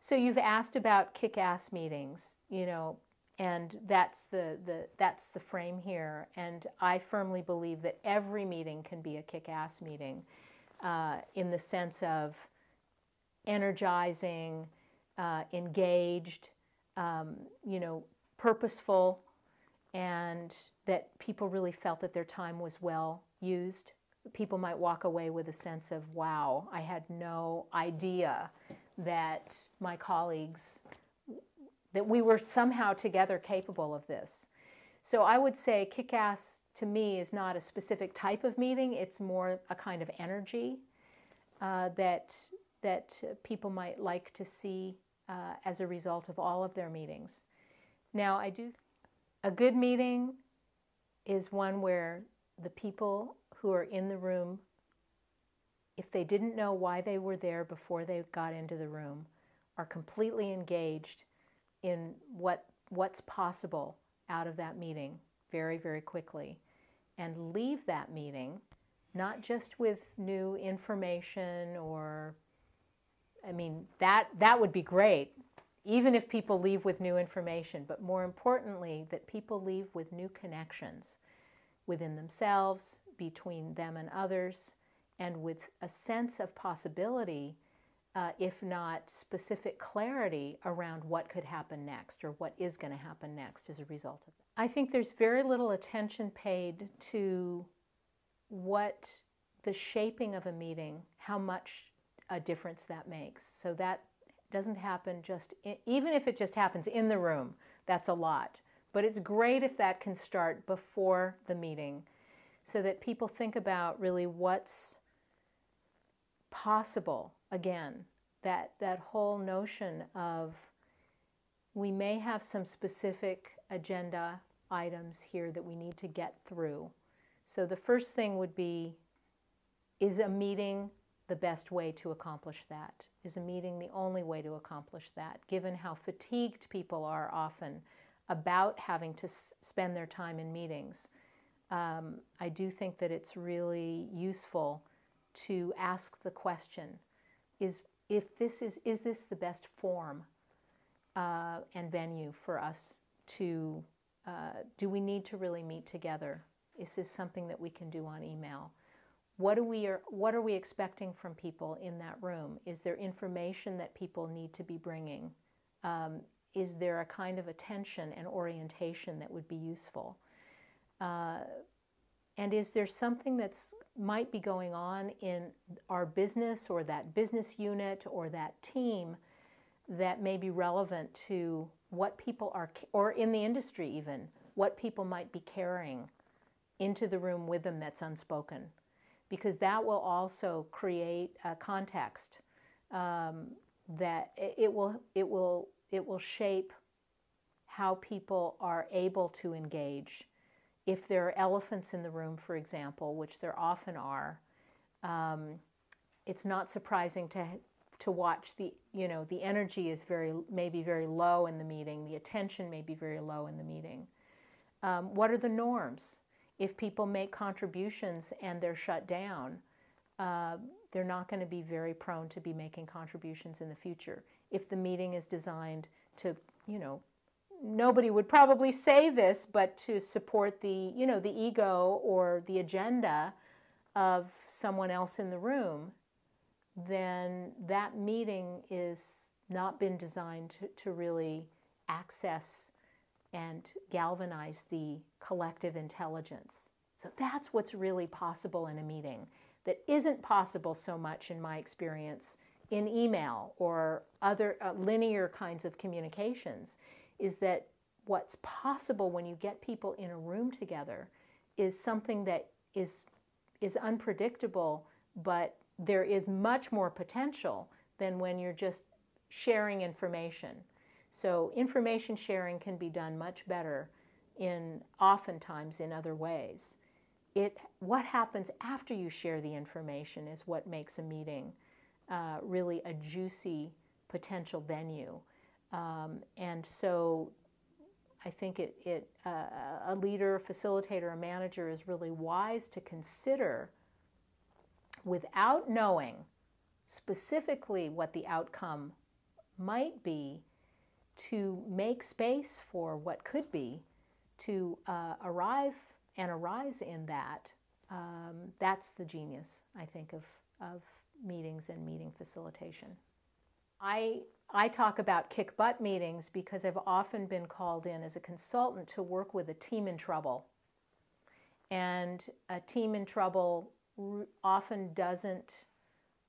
So you've asked about kick-ass meetings, and that's the frame here. And I firmly believe that every meeting can be a kick-ass meeting, in the sense of energizing, engaged, purposeful, and that people really felt that their time was well used. People might walk away with a sense of, wow, I had no idea that my colleagues, that we were somehow together capable of this. So I would say kick-ass to me is not a specific type of meeting, it's more a kind of energy that people might like to see as a result of all of their meetings. Now, a good meeting is one where the people who are in the room, if they didn't know why they were there before they got into the room, are completely engaged in what's possible out of that meeting very, very quickly, and leave that meeting not just with new information or, that would be great, even if people leave with new information, but more importantly, that people leave with new connections within themselves, between them and others, and with a sense of possibility, if not specific clarity around what could happen next or what is going to happen next as a result of it. I think there's very little attention paid to what the shaping of a meeting, how much a difference that makes. So that doesn't happen even if it just happens in the room, that's a lot. But it's great if that can start before the meeting, so that people think about really what's possible. Again, that whole notion of, we may have some specific agenda items here that we need to get through. So the first thing would be, is a meeting the best way to accomplish that? Is a meeting the only way to accomplish that, given how fatigued people are often about having to spend their time in meetings? I do think that it's really useful to ask the question, is this the best form and venue for us to, do we need to really meet together? Is this something that we can do on email? What are we expecting from people in that room? Is there information that people need to be bringing? Is there a kind of attention and orientation that would be useful? And is there something that's might be going on in our business or that business unit or that team that may be relevant to what people are, or in the industry even, what people might be carrying into the room with them that's unspoken? Because that will also create a context that it will shape how people are able to engage. If there are elephants in the room, for example, which there often are, it's not surprising to watch the energy is maybe very low in the meeting, the attention may be very low in the meeting. What are the norms? If people make contributions and they're shut down, they're not going to be very prone to be making contributions in the future. If the meeting is designed to, nobody would probably say this, but to support the ego or the agenda of someone else in the room, then that meeting is not been designed to really access and galvanize the collective intelligence. So that's what's really possible in a meeting that isn't possible so much, in my experience, in email or other linear kinds of communications, is that what's possible when you get people in a room together is something that is unpredictable, but there is much more potential than when you're just sharing information. So information sharing can be done much better oftentimes in other ways. What happens after you share the information is what makes a meeting really a juicy potential venue. And so I think a leader, facilitator, a manager is really wise to consider, without knowing specifically what the outcome might be to make space for what could be, to arrive and arise in that. That's the genius, I think, of meetings and meeting facilitation. I talk about kick butt meetings because I've often been called in as a consultant to work with a team in trouble. And a team in trouble often doesn't,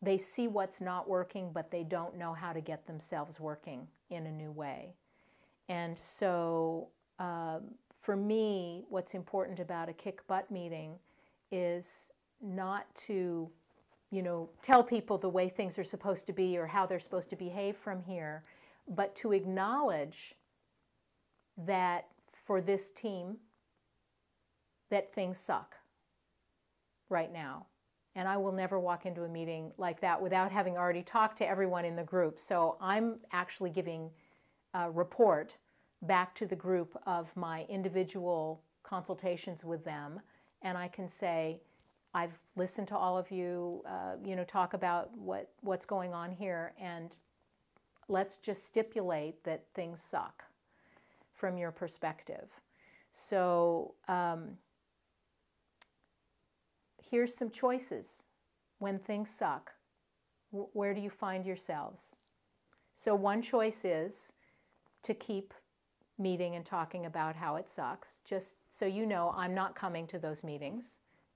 they see what's not working, but they don't know how to get themselves working in a new way. And so for me, what's important about a kick butt meeting is not to, tell people the way things are supposed to be or how they're supposed to behave from here, but to acknowledge that for this team, that things suck right now. And I will never walk into a meeting like that without having already talked to everyone in the group. So I'm actually giving a report back to the group of my individual consultations with them. And I can say, I've listened to all of you, talk about what's going on here, and let's just stipulate that things suck from your perspective. So here's some choices when things suck. Where do you find yourselves? So one choice is to keep meeting and talking about how it sucks. Just so you know, I'm not coming to those meetings.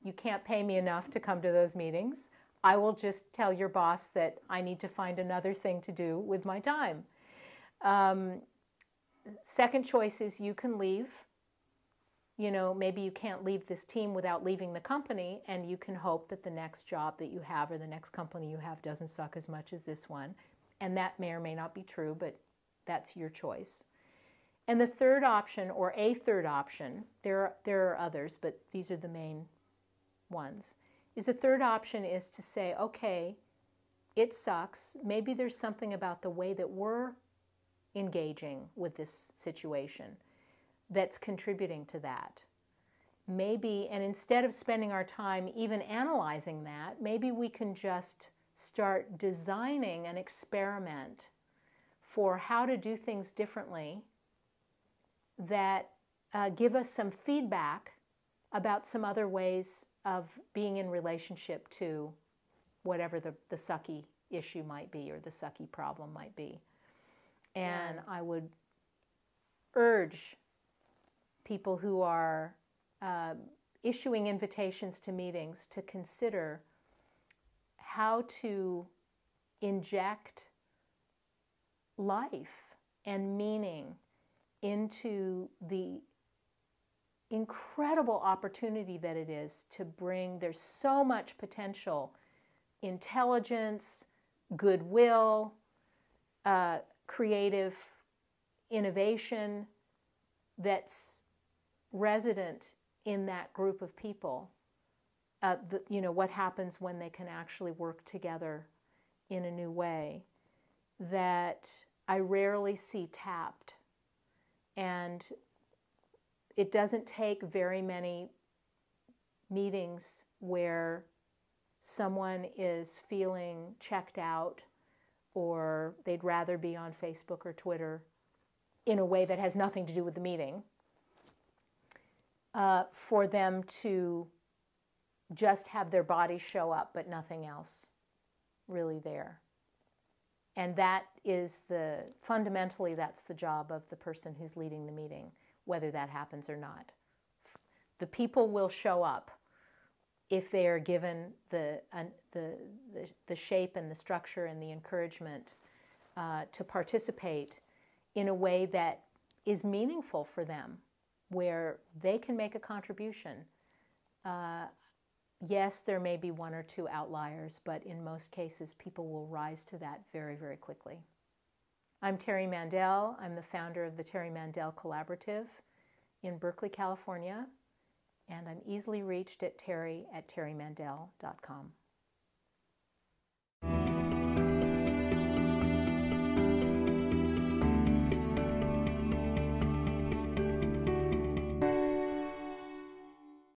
You can't pay me enough to come to those meetings. I will just tell your boss that I need to find another thing to do with my time. Second choice is you can leave. Maybe you can't leave this team without leaving the company, and you can hope that the next job that you have or the next company you have doesn't suck as much as this one. And that may or may not be true, but that's your choice. And the third option, or a third option, there are others, but these are the main ones, is the third option is to say, okay, it sucks. Maybe there's something about the way that we're engaging with this situation that's contributing to that. Maybe, and instead of spending our time even analyzing that, maybe we can just start designing an experiment for how to do things differently that give us some feedback about some other ways of being in relationship to whatever the sucky issue might be or the sucky problem might be. And I would urge people who are issuing invitations to meetings to consider how to inject life and meaning into the incredible opportunity that it is to bring, there's so much potential, intelligence, goodwill, creative innovation that's resident in that group of people. What happens when they can actually work together in a new way that I rarely see tapped. And it doesn't take very many meetings where someone is feeling checked out or they'd rather be on Facebook or Twitter in a way that has nothing to do with the meeting, for them to just have their body show up but nothing else really there. And that is fundamentally that's the job of the person who's leading the meeting, whether that happens or not. The people will show up if they are given the shape and the structure and the encouragement to participate in a way that is meaningful for them, where they can make a contribution. Yes, there may be one or two outliers, but in most cases, people will rise to that very, very quickly. I'm Terry Mandel. I'm the founder of the Terry Mandel Collaborative in Berkeley, California, and I'm easily reached at terry@terrymandel.com.